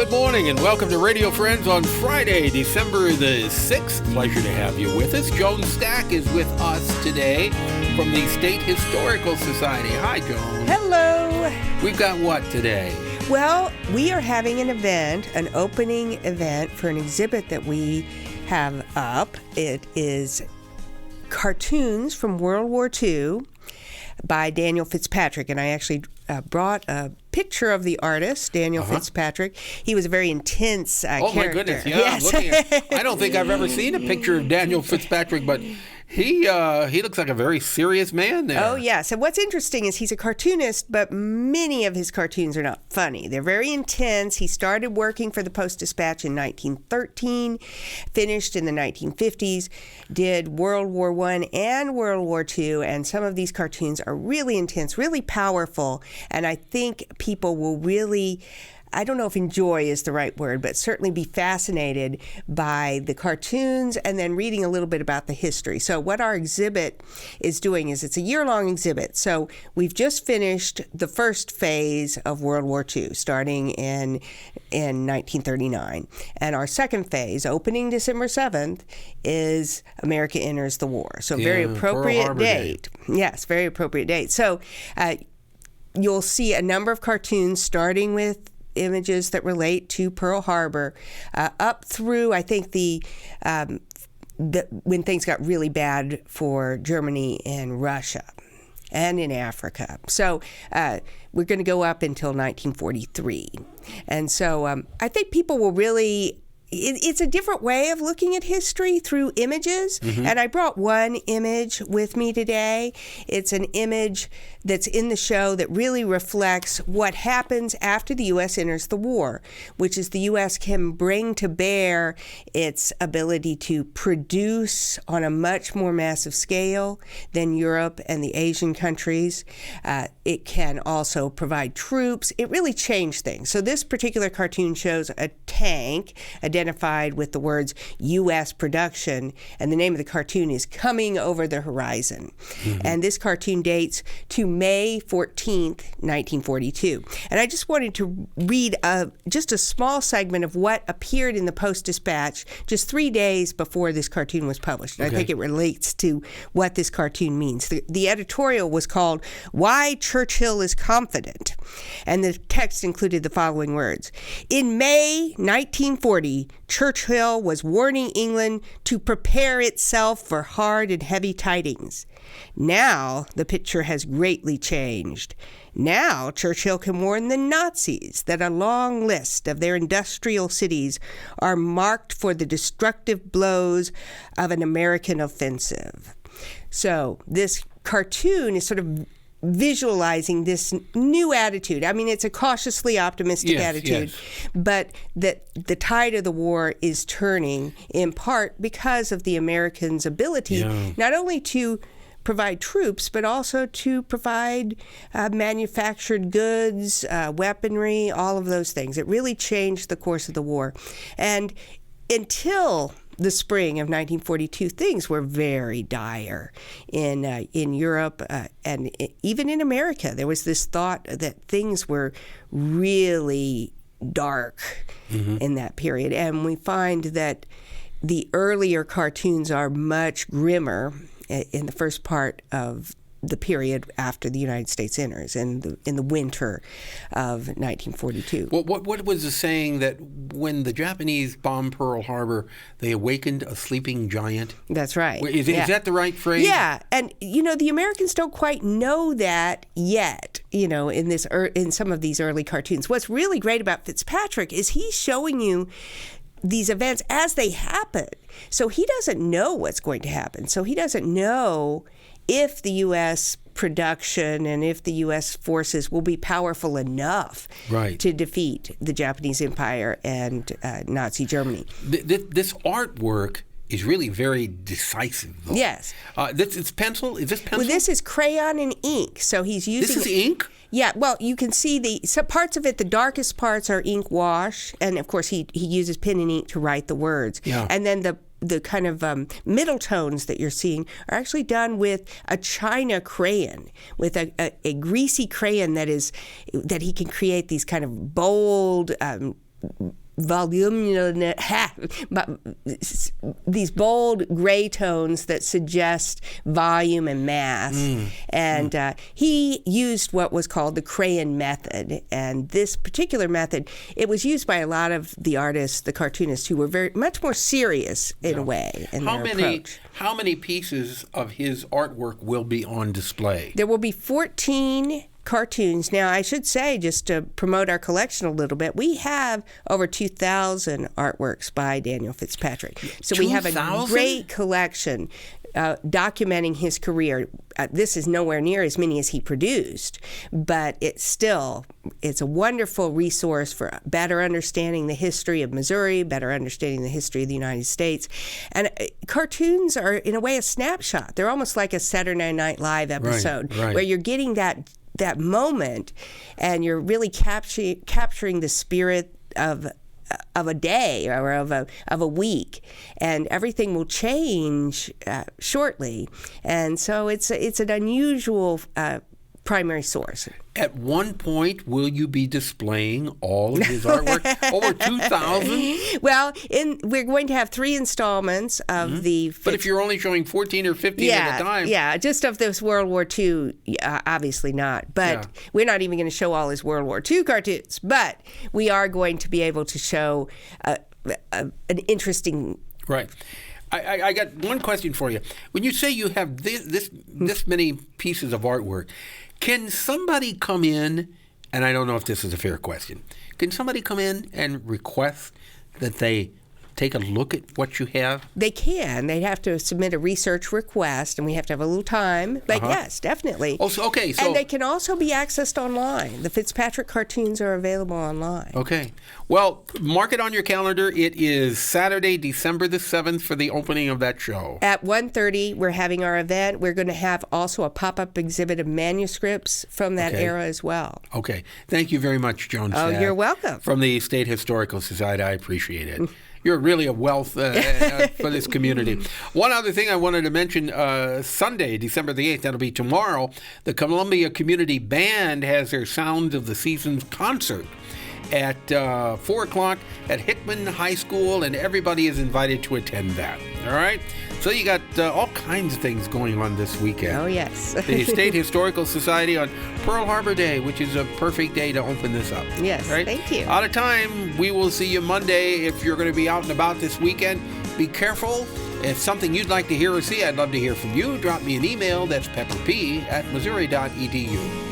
Good morning and welcome to Radio Friends on Friday, December the 6th. Pleasure to have you with us. JOAN STACK is with us today from the State Historical Society. Hi, Joan. Hello. We've got what today? Well, we are having an event, an opening event for an exhibit that we have up. It is cartoons from World War II by Daniel Fitzpatrick, and I actually brought a picture of the artist, Daniel Fitzpatrick. He was a very intense character. Oh, my goodness, yeah. Yes. I don't think I've ever seen a picture of Daniel Fitzpatrick, but he looks like a very serious man there. Oh, yes. And what's interesting is he's a cartoonist, but many of his cartoons are not funny. They're very intense. He started working for the Post-Dispatch in 1913, finished in the 1950s, did World War I and World War II, and some of these cartoons are really intense, really powerful, and I think people will really, I don't know if enjoy is the right word, but certainly be fascinated by the cartoons and then reading a little bit about the history. So what our exhibit is doing is it's a year-long exhibit. So we've just finished the first phase of World War II, starting in 1939. And our second phase, opening December 7th, is America Enters the War. So very appropriate date. Yes, very appropriate date. So you'll see a number of cartoons starting with images that relate to Pearl Harbor, up through, I think, the when things got really bad for Germany and Russia and in Africa. So we're going to go up until 1943. And so I think people will really, it's a different way of looking at history through images. And I brought one image with me today. It's an image that's in the show that really reflects what happens after the U.S. enters the war, which is the U.S. can bring to bear its ability to produce on a much more massive scale than Europe and the Asian countries. It can also provide troops. It really changed things. So this particular cartoon shows a tank identified with the words U.S. production, and the name of the cartoon is Coming Over the Horizon. And this cartoon dates to May 14th, 1942. And I just wanted to read just a small segment of what appeared in the Post-Dispatch just 3 days before this cartoon was published. I think it relates to what this cartoon means. The editorial was called Why Churchill is Confident. And the text included the following words. In May 1940, Churchill was warning England to prepare itself for hard and heavy tidings. Now, the picture has greatly changed. Now, Churchill can warn the Nazis that a long list of their industrial cities are marked for the destructive blows of an American offensive. So, this cartoon is sort of visualizing this new attitude. I mean, it's a cautiously optimistic attitude, but that the tide of the war is turning in part because of the Americans' ability not only to provide troops, but also to provide manufactured goods, weaponry, all of those things. It really changed the course of the war. And until the spring of 1942, things were very dire in Europe and even in America. There was this thought that things were really dark in that period. And we find that the earlier cartoons are much grimmer in the first part of the period after the United States enters in the winter of 1942. Well, what was the saying that when the Japanese bombed Pearl Harbor, they awakened a sleeping giant? That's right. Is that the right phrase? Yeah, and the Americans don't quite know that yet. In some of these early cartoons. What's really great about Fitzpatrick is he's showing you these events as they happen. So he doesn't know what's going to happen. So he doesn't know if the U.S. production and if the U.S. forces will be powerful enough to defeat the Japanese Empire and Nazi Germany. This artwork is really very decisive, though. Yes. It's pencil? Is this pencil? Well, this is crayon and ink. So he's using... This is ink? Yeah, well, you can see some parts of it, the darkest parts are ink wash. And, of course, he uses pen and ink to write the words. Yeah. And then the kind of middle tones that you're seeing are actually done with a China crayon, with a greasy crayon that he can create these kind of bold these bold gray tones that suggest volume and mass. And he used what was called the crayon method. And this particular method, it was used by a lot of the artists, the cartoonists, who were very much more serious in a way in their approach. How many pieces of his artwork will be on display? There will be 14 cartoons. Now, I should say, just to promote our collection a little bit, we have over 2,000 artworks by Daniel Fitzpatrick. So 2,000? We have a great collection documenting his career. This is nowhere near as many as he produced, but it's a wonderful resource for better understanding the history of Missouri, better understanding the history of the United States. And cartoons are, in a way, a snapshot. They're almost like a Saturday Night Live episode, where you're getting that moment, and you're really capturing the spirit of a day or of a week, and everything will change shortly. And so it's an unusual primary source. At one point, will you be displaying all of his artwork? Over 2,000? Well, we're going to have 3 installments of the... But if you're only showing 14 or 15 at a time... Yeah, just of this World War II, obviously not. But we're not even going to show all his World War II cartoons. But we are going to be able to show an interesting... Right. I got one question for you. When you say you have this many pieces of artwork, can somebody come in, and I don't know if this is a fair question, can somebody come in and request that they take a look at what you have? They can. They'd have to submit a research request, and we have to have a little time. But yes, definitely. Oh, so, okay. So, and they can also be accessed online. The Fitzpatrick cartoons are available online. Okay. Well, mark it on your calendar. It is Saturday, December the 7th for the opening of that show. At 1:30, we're having our event. We're going to have also a pop-up exhibit of manuscripts from that era as well. Okay. Thank you very much, JOAN Stack. Oh, you're welcome. From the State Historical Society. I appreciate it. You're really a wealth for this community. One other thing I wanted to mention, Sunday, December the 8th, that'll be tomorrow, the Columbia Community Band has their Sounds of the Seasons concert at 4 o'clock at Hickman High School, and everybody is invited to attend that. All right? So you got all kinds of things going on this weekend. Oh, yes. The State Historical Society on Pearl Harbor Day, which is a perfect day to open this up. Yes, right? Thank you. Out of time. We will see you Monday. If you're going to be out and about this weekend, be careful. If something you'd like to hear or see, I'd love to hear from you. Drop me an email. That's pepperp@missouri.edu.